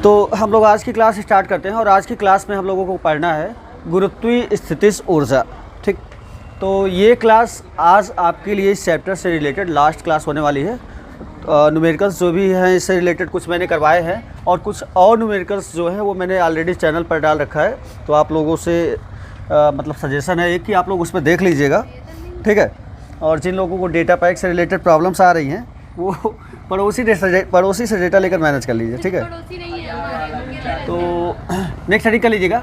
तो हम लोग आज की क्लास स्टार्ट करते हैं और आज की क्लास में हम लोगों को पढ़ना है गुरुत्वीय स्थितिज ऊर्जा। ठीक, तो ये क्लास आज आपके लिए इस चैप्टर से रिलेटेड लास्ट क्लास होने वाली है। न्यूमेरिकल्स जो भी हैं इससे रिलेटेड कुछ मैंने करवाए हैं और कुछ और न्यूमेरिकल्स जो हैं वो मैंने ऑलरेडी चैनल पर डाल रखा है। तो आप लोगों से मतलब सजेशन है एक कि आप लोग उस पर देख लीजिएगा, ठीक है। और जिन लोगों को डेटा पैक से रिलेटेड प्रॉब्लम्स आ रही हैं वो पड़ोसी से डेटा लेकर मैनेज कर लीजिए, ठीक है। तो नेक्स्ट हेडिंग कर लीजिएगा,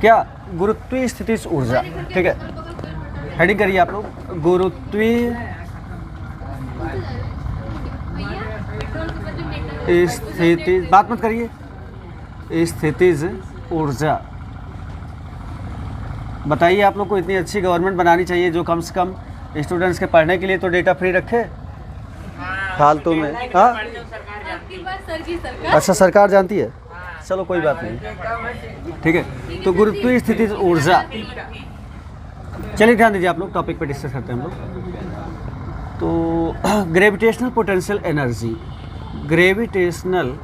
क्या गुरुत्वीय स्थितिज ऊर्जा, ठीक है। हेडिंग करिए आप लोग, गुरुत्वीय स्थितिज, बात मत करिए, स्थितिज ऊर्जा। बताइए आप लोग को इतनी अच्छी गवर्नमेंट बनानी चाहिए जो कम से कम स्टूडेंट्स के पढ़ने के लिए तो डेटा फ्री रखे फालतू में। हाँ, अच्छा सरकार जानती है, चलो कोई बात नहीं, ठीक है। तो गुरुत्वीय स्थितिज ऊर्जा, चलिए ध्यान दीजिए आप लोग, टॉपिक पे डिस्कस करते हैं हम लोग। तो gravitational potential energy, gravitational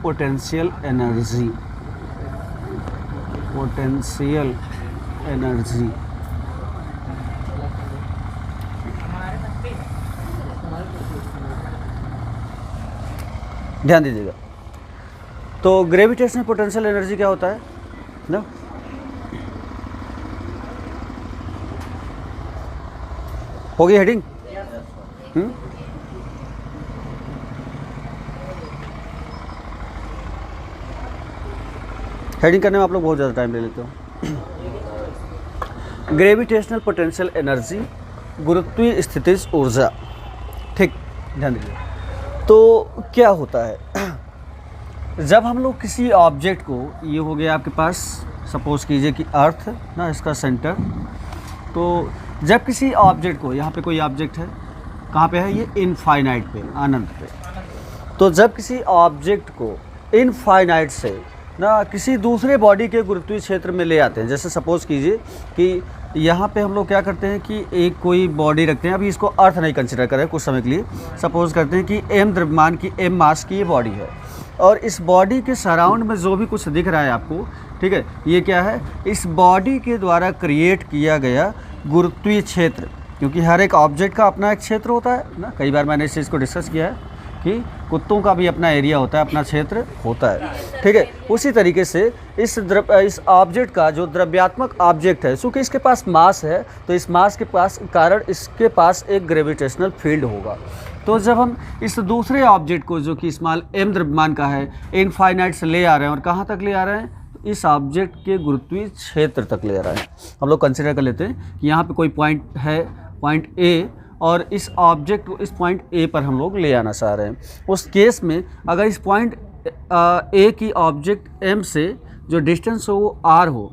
potential energy, ध्यान दीजिएगा। तो ग्रेविटेशनल पोटेंशियल एनर्जी क्या होता है ना, हो गई हेडिंग। हेडिंग करने में आप लोग बहुत ज़्यादा टाइम ले लेते हो। ग्रेविटेशनल पोटेंशियल एनर्जी, गुरुत्वीय स्थितिज ऊर्जा, ठीक, ध्यान दीजिए। तो क्या होता है जब हम लोग किसी ऑब्जेक्ट को, ये हो गया आपके पास सपोज़ कीजिए कि अर्थ ना, इसका सेंटर। तो जब किसी ऑब्जेक्ट को, यहाँ पे कोई ऑब्जेक्ट है, कहाँ पे है ये, इनफाइनाइट पे, अनंत पे। तो जब किसी ऑब्जेक्ट को इनफाइनाइट से ना किसी दूसरे बॉडी के गुरुत्वीय क्षेत्र में ले आते हैं, जैसे सपोज़ कीजिए कि यहाँ पे हम लोग क्या करते हैं कि एक कोई बॉडी रखते हैं, अभी इसको अर्थ नहीं कंसिडर करें कुछ समय के लिए, सपोज़ करते हैं कि m द्रव्यमान की, m मास की ये बॉडी है और इस बॉडी के सराउंड में जो भी कुछ दिख रहा है आपको, ठीक है, ये क्या है, इस बॉडी के द्वारा क्रिएट किया गया गुरुत्वीय क्षेत्र। क्योंकि हर एक ऑब्जेक्ट का अपना एक क्षेत्र होता है ना, कई बार मैंने इस चीज़ को डिस्कस किया है कि कुत्तों का भी अपना एरिया होता है, अपना क्षेत्र होता है, ठीक है। उसी तरीके से इस ऑब्जेक्ट का जो द्रव्यात्मक ऑब्जेक्ट है, चूँकि इसके पास मास है तो इस मास के पास कारण इसके पास एक ग्रेविटेशनल फील्ड होगा। तो जब हम इस दूसरे ऑब्जेक्ट को जो कि स्मॉल m द्रव्यमान का है, इनफाइनाइट से ले आ रहे हैं और कहाँ तक ले आ रहे हैं, इस ऑब्जेक्ट के गुरुत्वीय क्षेत्र तक ले आ रहे हैं। हम लोग कंसिडर कर लेते हैं कि यहाँ पे कोई पॉइंट है, पॉइंट A, और इस ऑब्जेक्ट को इस पॉइंट A पर हम लोग ले आना चाह रहे हैं। उस केस में अगर इस पॉइंट A की ऑब्जेक्ट M से जो डिस्टेंस हो वो R हो,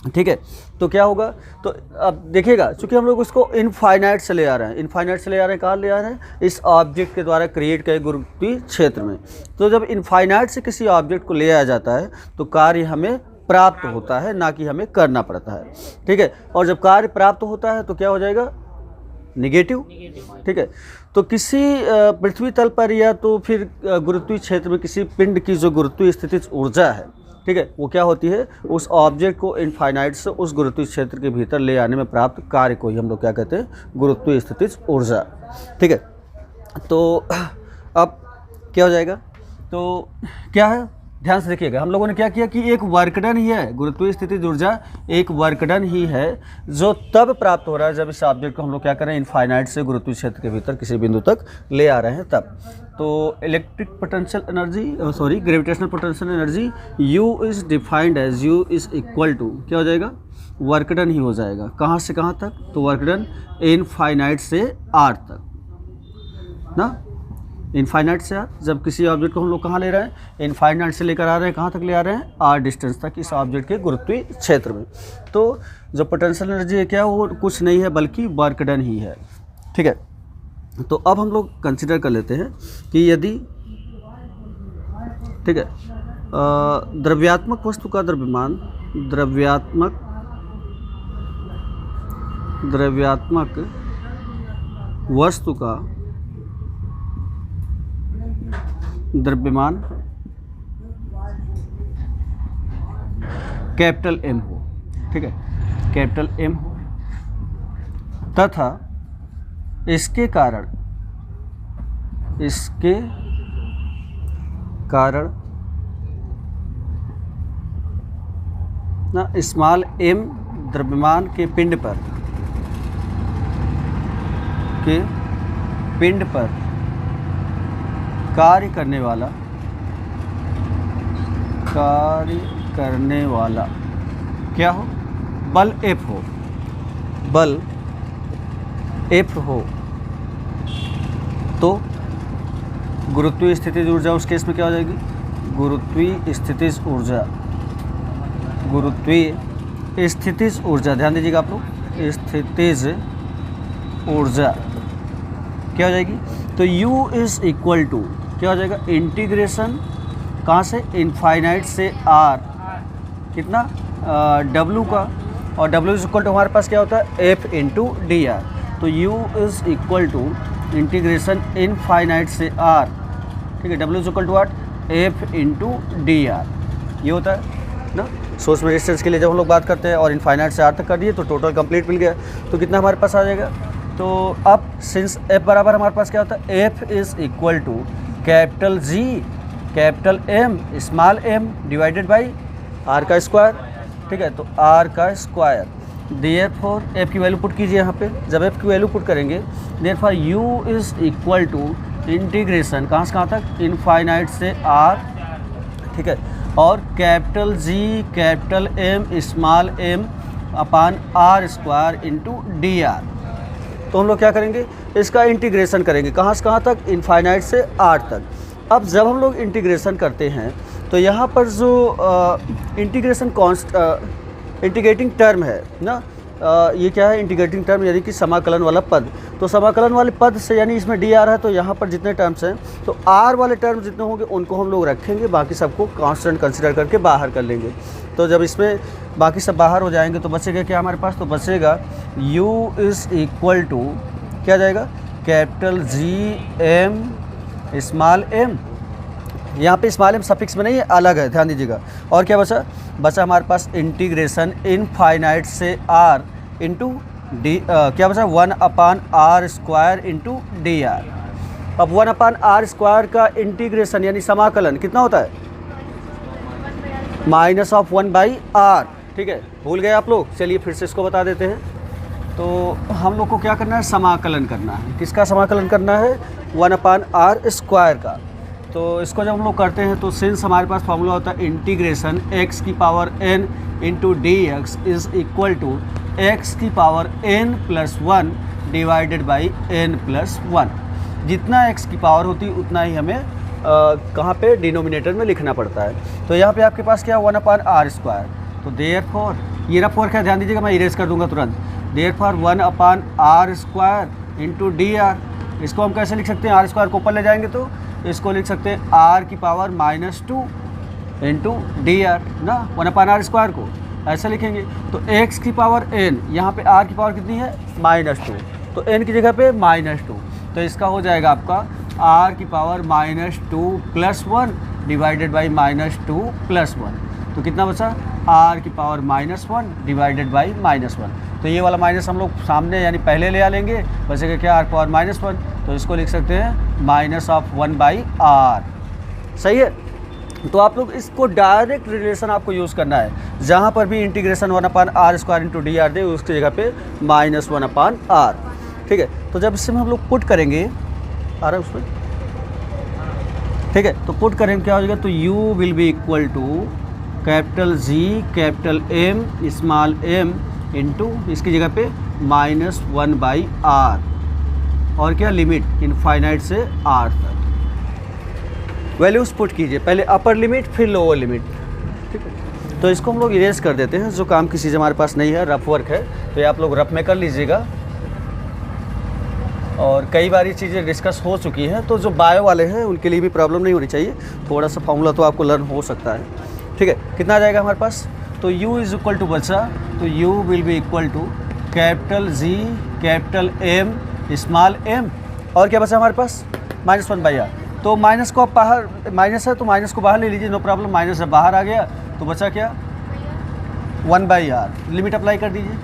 ठीक है, तो क्या होगा, तो अब देखिएगा चूँकि हम लोग उसको इनफाइनाइट से ले आ रहे हैं, इनफाइनाइट से ले आ रहे हैं, कहाँ ले आ रहे हैं, इस ऑब्जेक्ट के द्वारा क्रिएट किए गुरुत्वीय क्षेत्र में। तो जब इनफाइनाइट से किसी ऑब्जेक्ट को ले आया जाता है तो कार्य हमें प्राप्त होता है, ना कि हमें करना पड़ता है, ठीक है। और जब कार्य प्राप्त होता है तो क्या हो जाएगा, निगेटिव, ठीक है। तो किसी पृथ्वी तल पर या तो फिर गुरुत्वीय क्षेत्र में किसी पिंड की जो गुरुत्वीय स्थितिज ऊर्जा है, ठीक है, वो क्या होती है, उस ऑब्जेक्ट को इनफाइनाइट से उस गुरुत्वीय क्षेत्र के भीतर ले आने में प्राप्त कार्य को ही हम लोग क्या कहते हैं, गुरुत्वीय स्थितिज ऊर्जा, ठीक है। तो अब क्या हो जाएगा, तो क्या है, ध्यान से देखिएगा, हम लोगों ने क्या किया कि एक वर्क डन ही है, गुरुत्वीय स्थितिज ऊर्जा एक वर्क डन ही है जो तब प्राप्त हो रहा है जब इस ऑब्जेक्ट को हम लोग क्या करें, इनफाइनाइट से गुरुत्वीय क्षेत्र के भीतर किसी बिंदु तक ले आ रहे हैं तब। तो electric potential energy, gravitational potential energy, U is defined as U is equal to, क्या हो जाएगा, वर्क डन ही हो जाएगा। कहाँ से कहाँ तक, तो वर्क डन इनफाइनाइट से R तक ना, इनफाइनाइट से जब किसी ऑब्जेक्ट को हम लोग कहाँ ले रहे हैं, इनफाइनाइट से लेकर आ रहे हैं, कहाँ तक ले आ रहे हैं, R डिस्टेंस तक इस ऑब्जेक्ट के गुरुत्वीय क्षेत्र में। तो जो पोटेंशियल एनर्जी है क्या, वो कुछ नहीं है बल्कि वर्क डन ही है, ठीक है। तो अब हम लोग कंसिडर कर लेते हैं कि यदि, ठीक है, द्रव्यात्मक वस्तु का द्रव्यमान, द्रव्यात्मक वस्तु का द्रव्यमान कैपिटल एम हो, ठीक है, कैपिटल एम हो, तथा इसके कारण ना स्मॉल एम द्रव्यमान के पिंड पर कार्य करने वाला क्या हो, बल F हो, तो गुरुत्वीय स्थितिज ऊर्जा उस केस में क्या हो जाएगी, गुरुत्वीय स्थितिज ऊर्जा, ध्यान दीजिएगा आप लोग, स्थितिज ऊर्जा क्या हो जाएगी, तो U इज इक्वल टू क्या हो जाएगा, इंटीग्रेशन कहाँ से, इनफाइनाइट से R, कितना W का, और W इज इक्वल टू हमारे पास क्या होता है, F इंटू डी आर, तो U is equal to integration infinite से R, ठीक है, W is equal to what, F into D R, ये होता है ना। सोर्स में रेजिस्टेंस के लिए जब हम लोग बात करते हैं और इनफाइनाइट से R तक कर दिए तो टोटल कंप्लीट मिल गया, तो कितना हमारे पास आ जाएगा, तो अब सिंस F बराबर हमारे पास क्या होता है, F is equal to capital G capital M small m divided by R का स्क्वायर, ठीक है, तो R का स्क्वायर, देयरफॉर F की वैल्यू पुट कीजिए यहाँ पे, जब F की वैल्यू पुट करेंगे therefore U is equal to integration कहाँ से कहाँ तक, इनफाइनाइट से R, ठीक है, और capital G capital M small m अपान R square into D R, तो हम लोग क्या करेंगे, इसका इंटीग्रेशन करेंगे कहाँ से कहाँ तक, इनफाइनाइट से R तक। अब जब हम लोग इंटीग्रेशन करते हैं तो यहाँ पर जो इंटीग्रेशन इंटीग्रेटिंग टर्म है ना, ये क्या है, इंटीग्रेटिंग टर्म यानी कि समाकलन वाला पद, तो समाकलन वाले पद से यानी इसमें डी आर है, तो यहाँ पर जितने टर्म्स हैं तो आर वाले टर्म जितने होंगे उनको हम लोग रखेंगे, बाकी सबको कांस्टेंट कंसिडर करके बाहर कर लेंगे। तो जब इसमें बाकी सब बाहर हो जाएंगे तो बचेगा क्या हमारे पास, तो बचेगा U इज इक्वल टू क्या जाएगा, capital G M small m, यहाँ पे स्मॉल m सफिक्स में नहीं है, अलग है, ध्यान दीजिएगा, और क्या बचा हमारे पास इंटीग्रेशन इनफाइनाइट से R इंटू डी, क्या बचा 1 upon R square into D are. अब 1 अपान R स्क्वायर का इंटीग्रेशन यानी समाकलन कितना होता है, माइनस ऑफ 1 बाई R, ठीक है, भूल गए आप लोग, चलिए फिर से इसको बता देते हैं। तो हम लोग को क्या करना है, समाकलन करना है, किसका समाकलन करना है, 1 अपान R स्क्वायर का। तो इसको जब हम लोग करते हैं तो सिंस हमारे पास फॉर्मूला होता है इंटीग्रेशन x की power n into D x is equal to x की power n plus 1 divided by n plus 1, जितना x की पावर होती है उतना ही हमें कहाँ पे, डिनोमिनेटर में लिखना पड़ता है। तो यहाँ पे आपके पास क्या, 1 अपान R स्क्वायर, तो देयरफॉर ये रफ वर्क है, ध्यान दीजिएगा, मैं इरेज कर दूंगा तुरंत, therefore 1 upon R square into D are, इसको हम कैसे लिख सकते हैं, R स्क्वायर को ऊपर ले जाएंगे तो इसको लिख सकते हैं R की पावर -2 इंटू डी आर ना, 1 अपान R स्क्वायर को ऐसा लिखेंगे, तो x की पावर n, यहाँ पे R की पावर कितनी है, -2, तो n की जगह पे -2, तो इसका हो जाएगा आपका R की power -2 plus 1 divided by -2 plus 1, तो कितना बचा, R की पावर -1 डिवाइडेड बाई -1, तो ये वाला माइनस हम लोग सामने यानी पहले ले आ लेंगे, बचेगा क्या, R की पावर -1, तो इसको लिख सकते हैं माइनस ऑफ 1 बाई R, सही है। तो आप लोग इसको डायरेक्ट रिलेशन आपको यूज़ करना है, जहाँ पर भी integration 1 upon R square into D R दे उसकी जगह पे -1 अपान R, ठीक है। तो जब इससे हम लोग पुट करेंगे, आ रहा है उसमें, ठीक है, तो पुट करेंगे क्या हो जाएगा, तो U will be equal to capital G capital M small m into इसकी जगह पे -1 बाई R, और क्या, लिमिट इनफाइनाइट से R तक, वैल्यूज़ पुट कीजिए, पहले अपर लिमिट फिर लोअर लिमिट, ठीक है। तो इसको हम लोग इरेज कर देते हैं, जो काम की चीज़ हमारे पास नहीं है, रफ वर्क है, तो ये आप लोग रफ में कर लीजिएगा, और कई बार ये चीज़ें डिस्कस हो चुकी हैं, तो जो बायो वाले हैं उनके लिए भी प्रॉब्लम नहीं होनी चाहिए, थोड़ा सा फॉर्मूला तो आपको लर्न हो सकता है, ठीक है। कितना आ जाएगा हमारे पास, तो U इज इक्वल टू बचा, तो U will be equal to capital G capital M small m, और क्या बचा हमारे पास -1/r। तो माइनस को आप बाहर, माइनस है तो माइनस को बाहर ले लीजिए, नो प्रॉब्लम। माइनस जब बाहर आ गया तो बचा क्या 1/r। लिमिट अप्लाई कर दीजिए,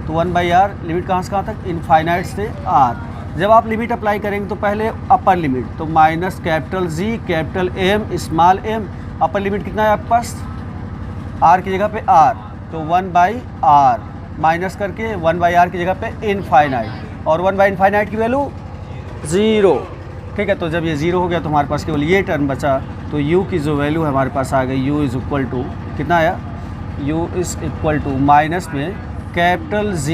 तो 1/r लिमिट कहाँ से कहाँ तक, इनफाइनाइट से r। जब आप लिमिट अप्लाई करेंगे तो पहले अपर लिमिट, तो minus capital G capital M small m, upper limit कितना है आपके पास, r की जगह पे r, तो 1/r माइनस करके 1/r की जगह पे इनफाइनाइट, और 1/इनफाइनाइट की वैल्यू 0। ठीक है, तो जब ये 0 हो गया तो हमारे पास केवल ये टर्म बचा, तो u की जो वैल्यू है हमारे पास आ गई, u इज़ इक्वल टू कितना आया, u is equal to minus में capital G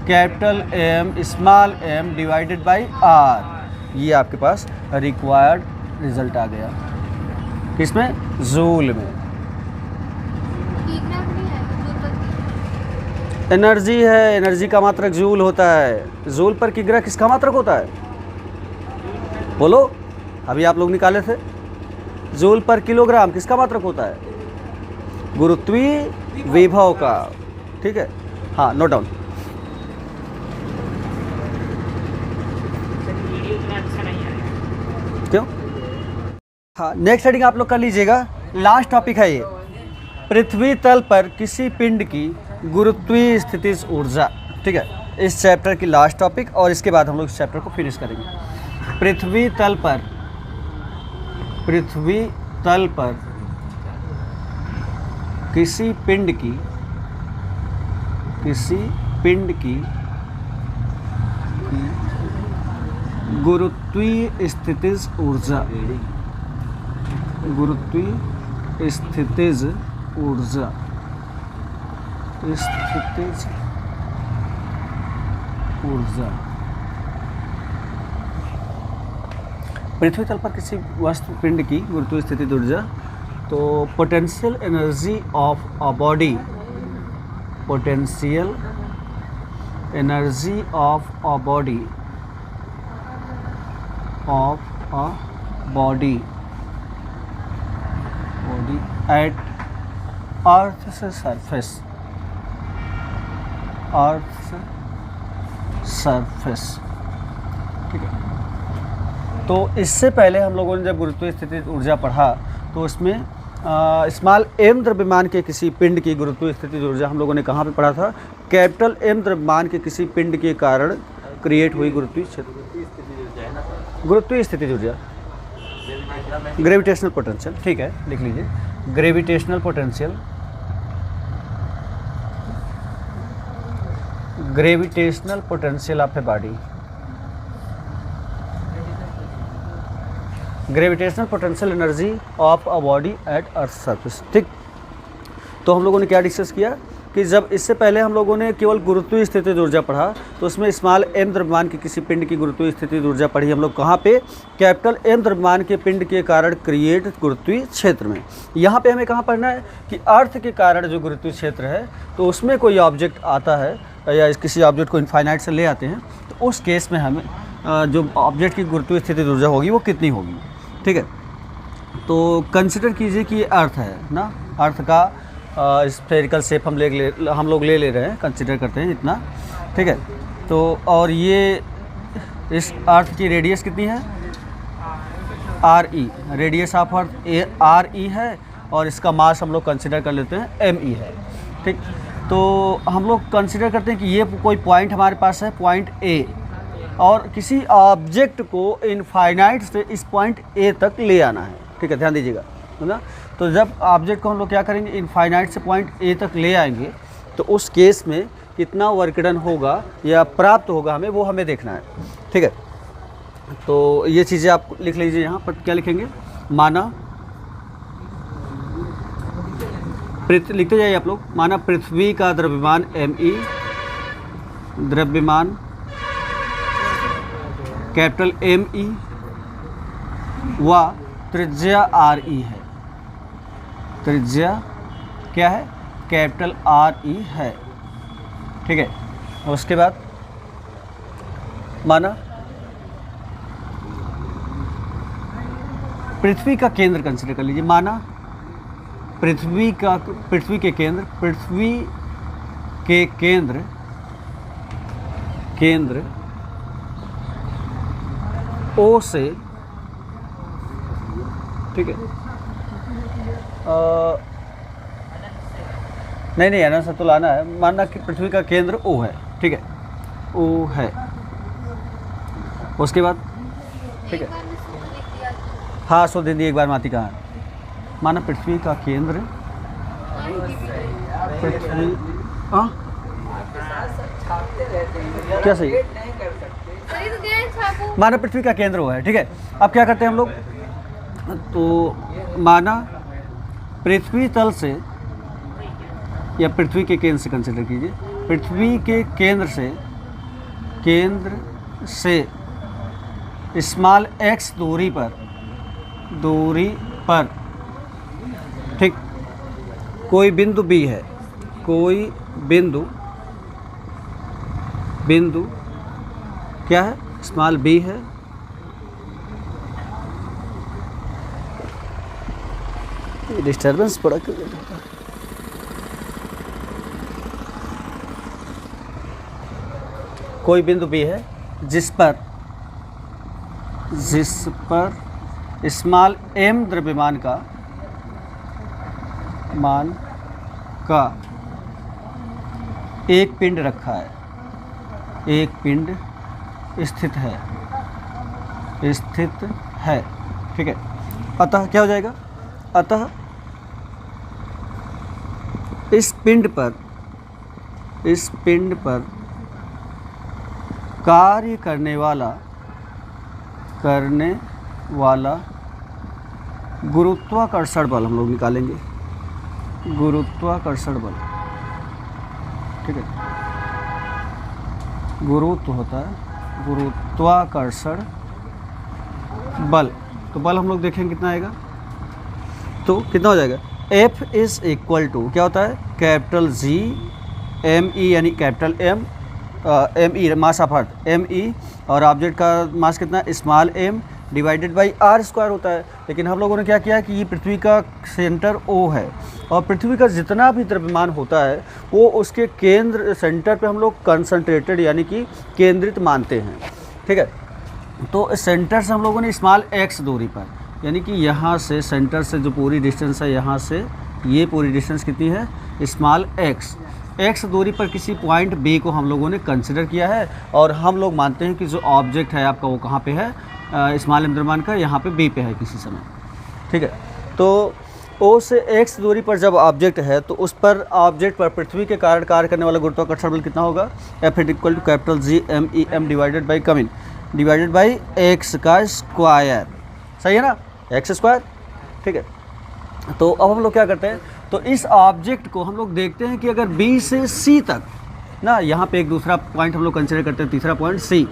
capital M small m divided by r। ये आपके पास रिक्वायर्ड रिजल्ट आ गया, किसमें, जूल में। एनर्जी है, एनर्जी का मात्रक जूल होता है। जूल पर किग्रा किसका मात्रक होता है, बोलो, अभी आप लोग निकाले थे। जूल पर किलोग्राम किसका मात्रक होता है, गुरुत्वीय विभव का। ठीक है, हाँ, नोट डाउन। क्यों, हाँ, नेक्स्ट हेडिंग आप लोग कर लीजिएगा। लास्ट टॉपिक है ये, पृथ्वी तल पर किसी पिंड की गुरुत्वीय स्थितिज ऊर्जा। ठीक है, इस चैप्टर की लास्ट टॉपिक, और इसके बाद हम लोग इस चैप्टर को फिनिश करेंगे। पृथ्वी तल पर किसी पिंड की गुरुत्वीय स्थितिज ऊर्जा, पृथ्वी तल पर किसी वस्तु पिंड की गुरुत्वीय स्थितिज ऊर्जा, तो potential energy of a body, potential energy of a body at earth surface. ठीक है, तो इससे पहले हम लोगों ने जब गुरुत्वीय स्थिति ऊर्जा पढ़ा तो उसमें स्मॉल m द्रव्यमान के किसी पिंड की गुरुत्वीय स्थिति ऊर्जा हम लोगों ने कहाँ पे पढ़ा था, कैपिटल M द्रव्यमान के किसी पिंड के कारण क्रिएट हुई गुरुत्वीय स्थिति ऊर्जा, ग्रेविटेशनल पोटेंशियल। ठीक है, लिख लीजिए, gravitational potential of a body, gravitational potential energy of a body at earth surface. ठीक, तो हम लोगों ने क्या डिस्कस किया कि जब इससे पहले हम लोगों ने केवल गुरुत्वीय स्थितिज ऊर्जा पढ़ा तो उसमें स्मॉल m द्रव्यमान की किसी पिंड की गुरुत्वीय स्थितिज ऊर्जा पढ़ी हम लोग कहाँ पे, कैपिटल M द्रव्यमान के पिंड के कारण क्रिएट गुरुत्वीय क्षेत्र में। यहाँ पे हमें कहाँ पढ़ना है कि अर्थ के कारण जो गुरुत्वीय क्षेत्र है, तो उसमें कोई ऑब्जेक्ट आता है या किसी ऑब्जेक्ट को इनफाइनाइट से ले आते हैं, तो उस केस में हमें जो ऑब्जेक्ट की गुरुत्वीय स्थितिज ऊर्जा होगी वो कितनी होगी। ठीक है, तो कंसिडर कीजिए कि ये अर्थ है ना, अर्थ का स्फेरिकल शेप हम लोग ले रहे हैं, कंसिडर करते हैं इतना। ठीक है, तो और ये इस अर्थ की रेडियस कितनी है, RE, radius of earth RE है, और इसका मास हम लोग कंसिडर कर लेते हैं ME है। ठीक, तो हम लोग कंसिडर करते हैं कि ये कोई पॉइंट हमारे पास है, पॉइंट A, और किसी ऑब्जेक्ट को इनफाइनाइट से इस पॉइंट A तक ले आना है। ठीक है, ध्यान दीजिएगा, है ना। तो जब ऑब्जेक्ट को हम लोग क्या करेंगे, इनफाइनाइट से पॉइंट A तक ले आएंगे, तो उस केस में कितना वर्क डन होगा या प्राप्त होगा हमें, वो हमें देखना है। ठीक है, तो ये चीज़ें आप लिख लीजिए। यहाँ पर क्या लिखेंगे, माना लिखते जाइए आप लोग, माना पृथ्वी का द्रव्यमान ME, द्रव्यमान कैपिटल ME व त्रिज्या RE है, त्रिज्या क्या है, कैपिटल RE है। ठीक है, उसके बाद माना पृथ्वी का केंद्र कंसिडर कर लीजिए, माना पृथ्वी के केंद्र ओ से, ठीक है, नहीं आंसर तो लाना है। मानना कि पृथ्वी का केंद्र ओ है, ठीक है, ओ है। उसके बाद, ठीक है, हाँ सो दिन एक बार माती कहाँ है। माना पृथ्वी का केंद्र, पृथ्वी, हाँ क्या सही, माना पृथ्वी का केंद्र वो है, ठीक है। अब क्या करते हैं हम लोग, तो माना पृथ्वी तल से या पृथ्वी के केंद्र से कंसिडर कीजिए, पृथ्वी के केंद्र से स्मॉल एक्स दूरी पर ठीक कोई बिंदु बी है, कोई बिंदु क्या है, स्मॉल बी है, डिस्टर्बेंस पड़ा क्यों जाता है। कोई बिंदु बी है जिस पर स्मॉल एम द्रव्यमान का एक पिंड रखा है, एक पिंड स्थित है, ठीक है। अतः क्या हो जाएगा, अतः इस पिंड पर कार्य करने वाला गुरुत्वाकर्षण बल हम लोग निकालेंगे, गुरुत्वाकर्षण बल, ठीक है। गुरुत्व होता है गुरुत्वाकर्षण बल, तो बल हम लोग देखेंगे कितना आएगा, तो कितना हो जाएगा, F इज इक्वल टू क्या होता है, कैपिटल G M E यानी capital M E mass of earth M E, और ऑब्जेक्ट का मास कितना, small m divided by r square होता है। लेकिन हम लोगों ने क्या किया कि ये पृथ्वी का सेंटर O है, और पृथ्वी का जितना भी द्रव्यमान होता है वो उसके केंद्र सेंटर पे हम लोग कंसंट्रेटेड यानी कि केंद्रित मानते हैं, ठीक है। तो सेंटर से हम लोगों ने स्मॉल x दूरी पर, यानी कि यहाँ से सेंटर से जो पूरी डिस्टेंस है, यहाँ से ये पूरी डिस्टेंस कितनी है, स्मॉल x दूरी पर किसी पॉइंट B को हम लोगों ने कंसिडर किया है, और हम लोग मानते हैं कि जो ऑब्जेक्ट है आपका वो कहाँ पे है, स्मॉल एम द्रव्यमान का यहाँ पे B पे है किसी समय, ठीक है। तो O से x दूरी पर जब ऑब्जेक्ट है तो उस पर ऑब्जेक्ट पर पृथ्वी के कारण कार्य करने वाला गुरुत्वाकर्षण बल कितना होगा, F equal to capital G M E M divided by कम इन डिवाइडेड बाई x का स्क्वायर, सही है ना, x स्क्वायर, ठीक है। तो अब हम लोग क्या करते हैं, तो इस ऑब्जेक्ट को हम लोग देखते हैं कि अगर B से C तक ना, यहाँ पे एक दूसरा पॉइंट हम लोग कंसिडर करते हैं, तीसरा पॉइंट C,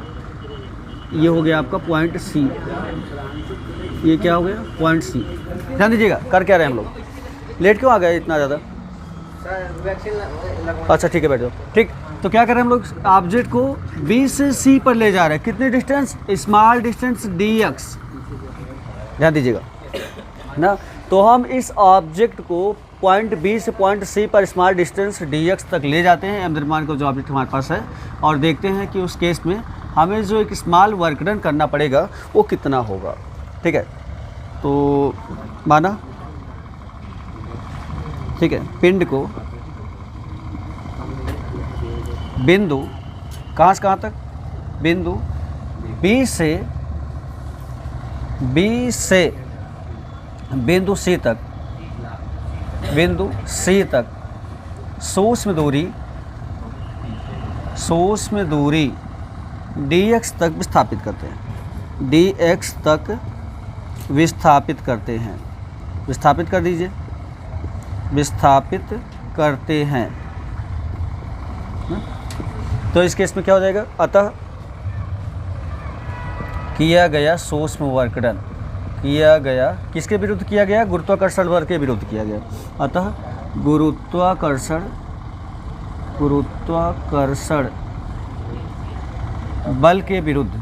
ये हो गया आपका पॉइंट C, ये क्या हो गया पॉइंट C। ध्यान दीजिएगा कर क्या रहे हैं हम लोग, लेट क्यों आ गए इतना ज़्यादा, अच्छा ठीक है बैठ जाओ, ठीक। तो क्या कर रहे हैं हम लोग, ऑब्जेक्ट को B से C पर ले जा रहे हैं, कितनी डिस्टेंस, स्मॉल डिस्टेंस dx, ध्यान दीजिएगा ना। तो हम इस ऑब्जेक्ट को पॉइंट B से पॉइंट C पर स्मॉल डिस्टेंस dx तक ले जाते हैं, एम द्रव्यमान का जो ऑब्जेक्ट हमारे पास है, और देखते हैं कि उस केस में हमें जो एक स्मॉल वर्क डन करना पड़ेगा वो कितना होगा, ठीक है। तो माना, ठीक है, पिंड को बिंदु कहाँ से कहाँ तक, बिंदु B से बिंदु C तक सूक्ष्म दूरी dx तक विस्थापित करते हैं, dx तक विस्थापित करते हैं, विस्थापित कर दीजिए, विस्थापित करते हैं। तो इस केस में क्या हो जाएगा, अतः किया गया सूक्ष्म वर्क डन, किया गया किसके विरुद्ध किया गया, गुरुत्वाकर्षण बल के विरुद्ध किया गया, अतः गुरुत्वाकर्षण बल के विरुद्ध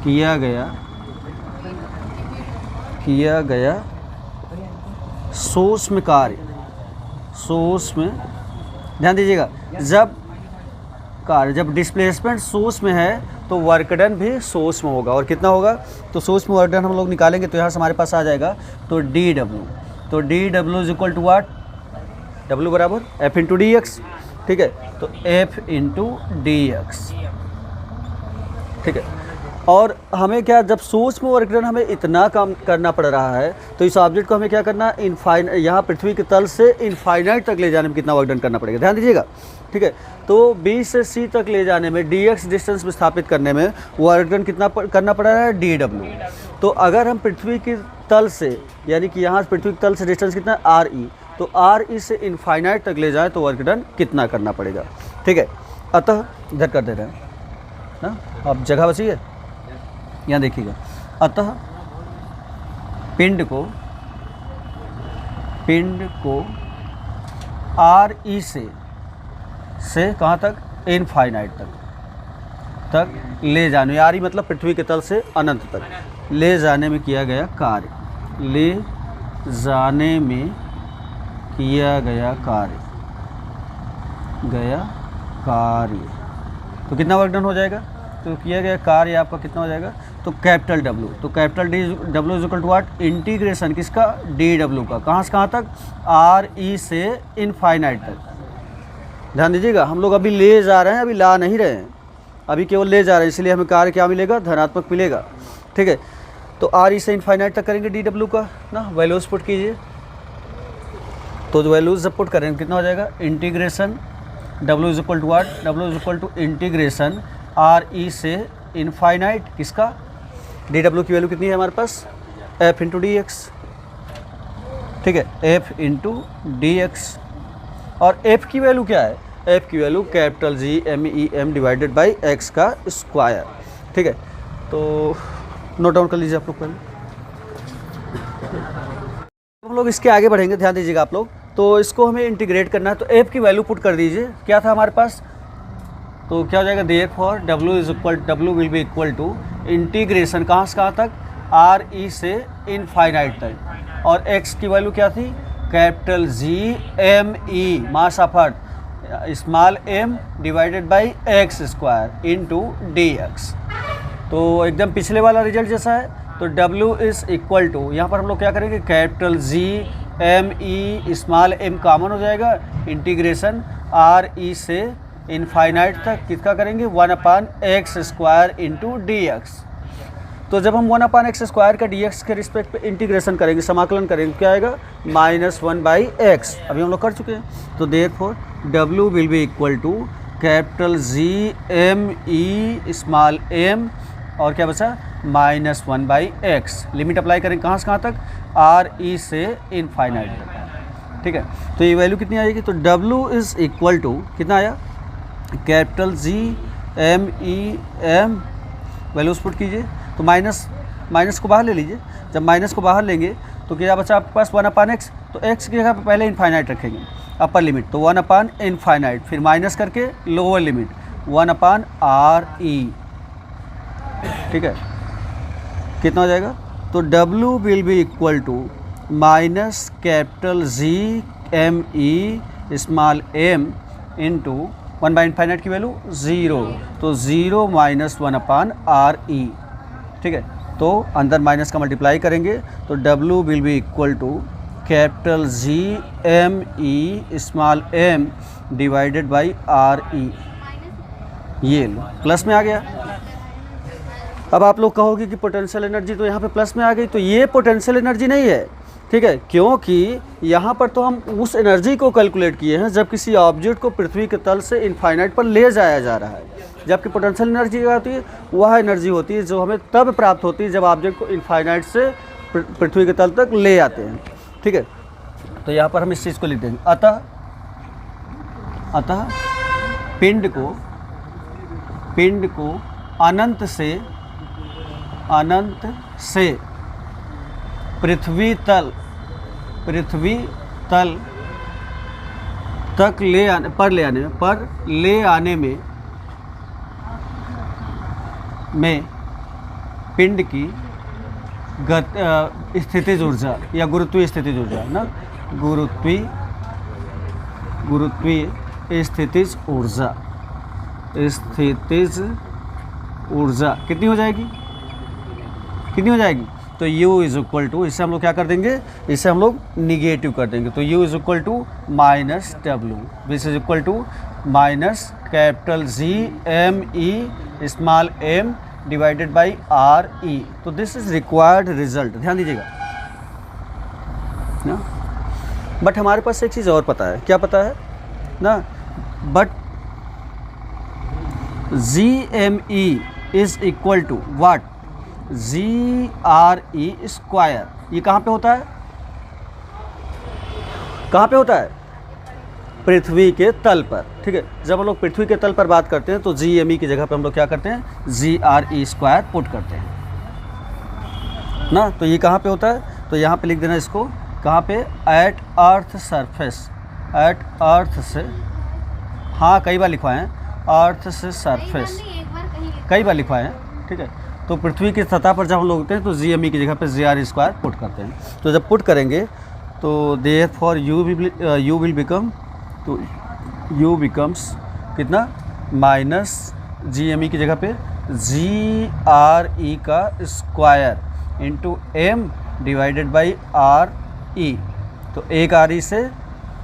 किया गया सूक्ष्म कार्य, ध्यान दीजिएगा, जब कार्य। जब डिस्प्लेसमेंट सोर्स में है तो वर्क डन भी सोर्स में होगा, और कितना होगा, तो सोर्स में वर्क डन हम लोग निकालेंगे तो यहाँ से हमारे पास आ जाएगा तो डी डब्ल्यू, तो D W is equal to what, W बराबर एफ इंटू डी एक्स, ठीक है, तो एफ इंटू डी एक्स, ठीक है। और हमें क्या, जब सोर्स में वर्क डन हमें इतना काम करना पड़ रहा है तो इस ऑब्जेक्ट को हमें क्या करना, यहाँ पृथ्वी के तल से इनफाइनाइट तक ले जाने में कितना वर्क डन करना पड़ेगा, ध्यान दीजिएगा, ठीक है। तो बी से सी तक ले जाने में डी एक्स डिस्टेंस में स्थापित करने में वर्क डन कितना करना पड़ रहा है, डी डब्ल्यू। तो अगर हम पृथ्वी के तल से, यानी कि यहाँ पृथ्वी के तल से डिस्टेंस कितना है, आर ई, तो आर ई से इनफाइनाइट तक ले जाए तो वर्क डन कितना करना पड़ेगा, ठीक है। अतः इधर कर दे रहे हैं ना, अब जगह बची है, यहाँ देखिएगा। अतः पिंड को आर ई से कहाँ तक, इनफाइनाइट तक ले जाने, आर ई मतलब पृथ्वी के तल से अनंत तक ले जाने में किया गया कार्य, ले जाने में किया गया कार्य, तो कितना वर्क डन हो जाएगा, तो किया गया कार्य आपका कितना हो जाएगा, तो कैपिटल डब्ल्यू, तो capital D W is equal to what, integration किसका, डी डब्ल्यू का, कहाँ से कहाँ तक, आर ई से इनफाइनाइट तक। ध्यान दीजिएगा, हम लोग अभी ले जा रहे हैं, अभी ला नहीं रहे हैं, अभी केवल ले जा रहे हैं, इसलिए हमें कार्य क्या मिलेगा, धनात्मक मिलेगा, ठीक है। तो आर ई से इनफाइनाइट तक करेंगे डी डब्ल्यू का ना, वैल्यूज पुट कीजिए, तो जो वैल्यूज जब पुट करेंगे कितना हो जाएगा, integration W is equal to what, W is equal to integration R E से इनफाइनाइट किसका, डी डब्ल्यू की वैल्यू कितनी है हमारे पास, एफ इंटू डी एक्स, ठीक है, एफ इंटू डी एक्स। और एफ की वैल्यू क्या है, एफ की value capital G M E M divided by X का स्क्वायर, ठीक है। तो नोट डाउन कर लीजिए आप लोग पहले, हम लोग इसके आगे बढ़ेंगे, ध्यान दीजिएगा आप लोग। तो इसको हमें इंटीग्रेट करना है, तो एफ की वैल्यू पुट कर दीजिए, क्या था हमारे पास, तो क्या हो जाएगा, therefore W will be equal to integration कहाँ से कहाँ तक, आर ई से इनफाइनाइट तक, और एक्स की वैल्यू क्या थी, capital G M E mass of earth small m divided by x square into D x. तो एकदम पिछले वाला रिजल्ट जैसा है, तो डब्ल्यू इज़ इक्वल टू, यहाँ पर हम लोग क्या करेंगे, capital G M E small m common हो जाएगा, इंटीग्रेशन आर ई से इनफाइनाइट तक किसका करेंगे, 1/x square into D x. तो जब हम 1/x स्क्वायर का डी एक्स के रिस्पेक्ट पे इंटीग्रेशन करेंगे, समाकलन करेंगे, क्या आएगा, -1/x, अभी हम लोग कर चुके हैं। तो therefore W will be equal to capital G M E small m, और क्या बचा, -1/x, लिमिट अप्लाई करेंगे कहाँ से कहाँ तक, आर ई से इनफाइनाइट तक, ठीक है। तो ये वैल्यू कितनी आएगी, तो डब्ल्यू इज़ इक्वल टू कितना आया, capital G M E M, values put कीजिए, तो माइनस को बाहर ले लीजिए, जब माइनस को बाहर लेंगे तो क्या बचा आपके पास, 1/x, तो x की जगह पर पहले इनफाइनाइट रखेंगे, अपर लिमिट, तो 1/इनफाइनाइट, फिर माइनस करके लोअर लिमिट 1/RE, ठीक है, कितना हो जाएगा, तो W will be equal to minus capital G M E small m into one by infinite की वैल्यू 0, तो 0 - 1/RE, ठीक है। तो अंदर माइनस का मल्टीप्लाई करेंगे तो W will be equal to capital G M E small m divided by RE, ये लो प्लस में आ गया। अब आप लोग कहोगे कि पोटेंशियल एनर्जी तो यहाँ पे प्लस में आ गई, तो ये पोटेंशियल एनर्जी नहीं है, ठीक है, क्योंकि यहाँ पर तो हम उस एनर्जी को कैलकुलेट किए हैं जब किसी ऑब्जेक्ट को पृथ्वी के तल से इनफाइनाइट पर ले जाया जा रहा है, जबकि पोटेंशियल एनर्जी क्या होती है, वह एनर्जी होती है जो हमें तब प्राप्त होती है जब ऑब्जेक्ट को इनफाइनाइट से पृथ्वी के तल तक ले आते हैं, ठीक है। तो यहाँ पर हम इस चीज़ को लिख देंगे, अतः पिंड को अनंत से पृथ्वी तल तक ले आने में पिंड की स्थितिज ऊर्जा या गुरुत्वीय स्थितिज ऊर्जा ना, गुरुत्वीय स्थितिज ऊर्जा, स्थितिज ऊर्जा कितनी हो जाएगी, कितनी हो जाएगी? तो U इज इक्वल टू, इससे हम लोग क्या कर देंगे, इससे हम लोग निगेटिव कर देंगे। तो U is equal to minus W, which is equal to minus capital G M E small m divided by R E. तो दिस इज रिक्वायर्ड रिजल्ट, ध्यान दीजिएगा ना। बट हमारे पास एक चीज़ और पता है, क्या पता है ना, but G M E is equal to what, G R E square. ये कहाँ पे होता है, कहाँ पे होता है? पृथ्वी के तल पर, ठीक है। जब हम लोग पृथ्वी के तल पर बात करते हैं तो जी एम ई की जगह पे हम लोग क्या करते हैं, जी आर ई स्क्वायर पुट करते हैं ना। तो ये कहाँ पे होता है, तो यहाँ पे लिख देना इसको, कहाँ पे, एट अर्थ सरफेस, एट अर्थ से, हाँ कई बार लिखवाए हैं, अर्थ से सरफेस कई बार लिखवाए हैं, ठीक है। तो पृथ्वी की सतह पर जब हम लोग होते हैं तो जी एम ई की जगह पे जी आर स्क्वायर पुट करते हैं। तो जब पुट करेंगे तो देयरफॉर यू विल बिकम, तो यू बिकम्स कितना, माइनस जी एम ई की जगह पे जी आर ई का square into m divided by R E. तो एक आर ई से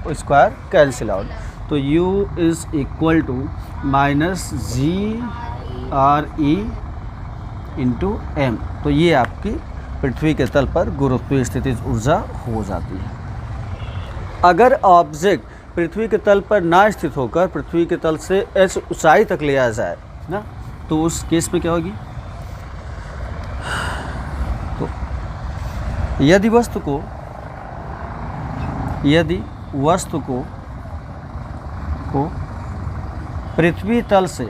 स्क्वायर कैंसिल आउट, तो u is equal to minus G R E into m. तो ये आपकी पृथ्वी के तल पर गुरुत्वीय स्थितिज ऊर्जा हो जाती है। अगर ऑब्जेक्ट पृथ्वी के तल पर ना स्थित होकर पृथ्वी के तल से h ऊंचाई तक ले आया जाए ना, तो उस केस में क्या होगी, तो यदि वस्तु को पृथ्वी तल से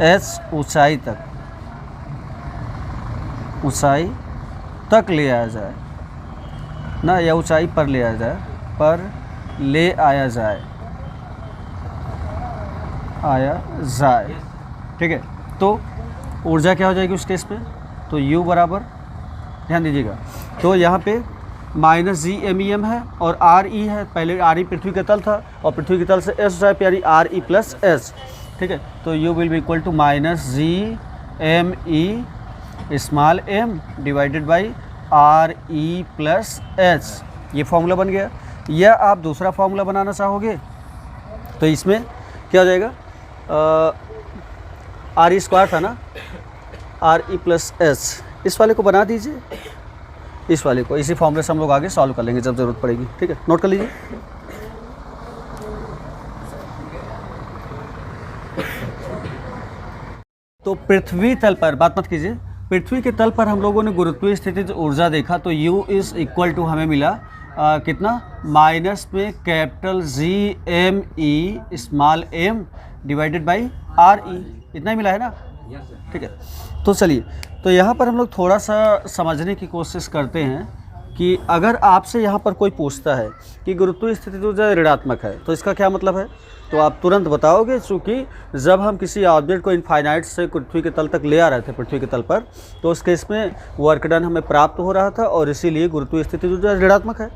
h ऊंचाई तक ले आया जाए ना, या ऊंचाई पर ले आया जाए, ठीक है। तो ऊर्जा क्या हो जाएगी उस केस में, तो U बराबर, ध्यान दीजिएगा, तो यहाँ पे minus G M E M है और आर ई है, पहले आर ई पृथ्वी के तल था और पृथ्वी के तल से एस ऊंचाई पे यानी आर ई प्लस एस, ठीक है। तो U will be equal to minus G M E small m divided by R E plus H. ये फॉर्मूला बन गया। या आप दूसरा फॉर्मूला बनाना चाहोगे तो इसमें क्या हो जाएगा, आर ई स्क्वायर था ना, आर ई प्लस एच, इस वाले को बना दीजिए, इस वाले को, इसी फॉर्मूले से हम लोग आगे सॉल्व कर लेंगे जब ज़रूरत पड़ेगी, ठीक है। नोट कर लीजिए। तो पृथ्वी तल पर बात मत कीजिए, पृथ्वी के तल पर हम लोगों ने गुरुत्वीय स्थितिज ऊर्जा देखा तो U इज़ इक्वल टू हमें मिला कितना, माइनस में capital G M E small m divided by R E, इतना ही मिला है ना, ठीक है। तो चलिए, तो यहाँ पर हम लोग थोड़ा सा समझने की कोशिश करते हैं कि अगर आपसे यहाँ पर कोई पूछता है कि गुरुत्वीय स्थितिज ऊर्जा ऋणात्मक है तो इसका क्या मतलब है, तो आप तुरंत बताओगे, चूँकि जब हम किसी ऑब्जेक्ट को इनफाइनाइट से पृथ्वी के तल तक ले आ रहे थे पृथ्वी के तल पर, तो उस केस में वर्क डन हमें प्राप्त हो रहा था और इसीलिए गुरुत्वीय स्थितिज ऊर्जा ऋणात्मक है।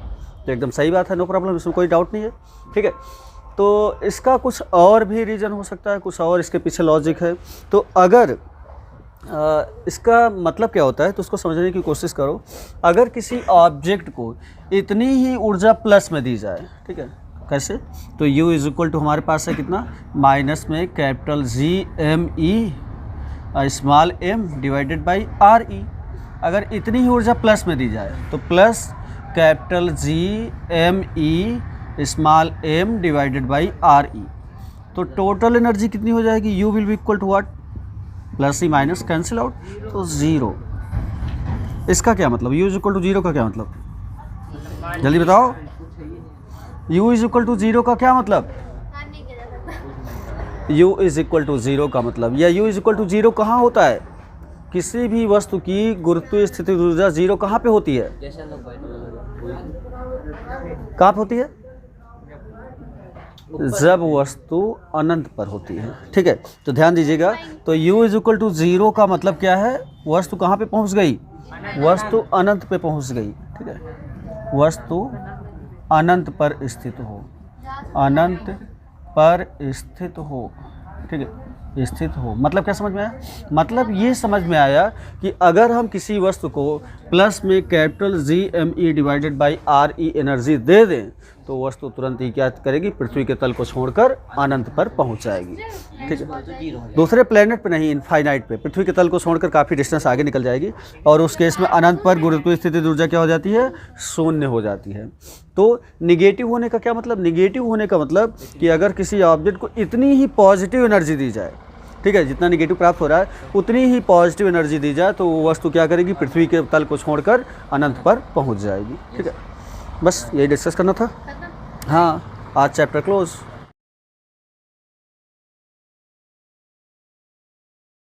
तो एकदम सही बात है, नो प्रॉब्लम, इसमें कोई डाउट नहीं है, ठीक है। तो इसका कुछ और भी रीज़न हो सकता है, कुछ और इसके पीछे लॉजिक है। तो अगर इसका मतलब क्या होता है तो उसको समझने की कोशिश करो। अगर किसी ऑब्जेक्ट को इतनी ही ऊर्जा प्लस में दी जाए, ठीक है, कैसे, तो U इज इक्वल टू हमारे पास है कितना, माइनस में capital G M E small m divided by R E. अगर इतनी ही ऊर्जा प्लस में दी जाए तो plus capital G M E small m divided by R E. तो टोटल एनर्जी कितनी हो जाएगी, U will be equal to what, plus ही माइनस कैंसिल आउट, तो ज़ीरो। इसका क्या मतलब, U is equal to zero का क्या मतलब, जल्दी बताओ, U is equal to zero का क्या मतलब, U is equal to zero का मतलब, या U is equal to zero कहाँ होता है, किसी भी वस्तु की गुरुत्वीय स्थितिज ऊर्जा ज़ीरो कहाँ पे होती है, कहाँ पे होती है, जब वस्तु अनंत पर होती है, ठीक है। तो ध्यान दीजिएगा, तो U is equal to zero का मतलब क्या है, वस्तु कहाँ पे पहुँच गई, वस्तु अनंत पे पहुँच गई, ठीक है, वस्तु अनंत पर स्थित हो, अनंत पर स्थित हो। ठीक है, स्थित हो मतलब क्या समझ में आया? मतलब ये समझ में आया कि अगर हम किसी वस्तु को प्लस में capital GME divided by RE energy दे दें तो वस्तु तुरंत ही क्या करेगी, पृथ्वी के तल को छोड़कर अनंत पर पहुंच जाएगी। ठीक है, दूसरे प्लेनेट पे नहीं, इनफाइनाइट पे, पृथ्वी के तल को छोड़कर काफ़ी डिस्टेंस आगे निकल जाएगी और उस केस में अनंत पर गुरुत्व स्थिति ऊर्जा क्या हो जाती है, शून्य हो जाती है। तो निगेटिव होने का क्या मतलब? निगेटिव होने का मतलब कि अगर किसी ऑब्जेक्ट को इतनी ही पॉजिटिव एनर्जी दी जाए, ठीक है, जितना निगेटिव प्राप्त हो रहा है उतनी ही पॉजिटिव एनर्जी दी जाए तो वो वस्तु क्या करेगी, पृथ्वी के तल को छोड़कर अनंत पर पहुंच जाएगी। ठीक है, बस यही डिस्कस करना था। हाँ, आज चैप्टर क्लोज।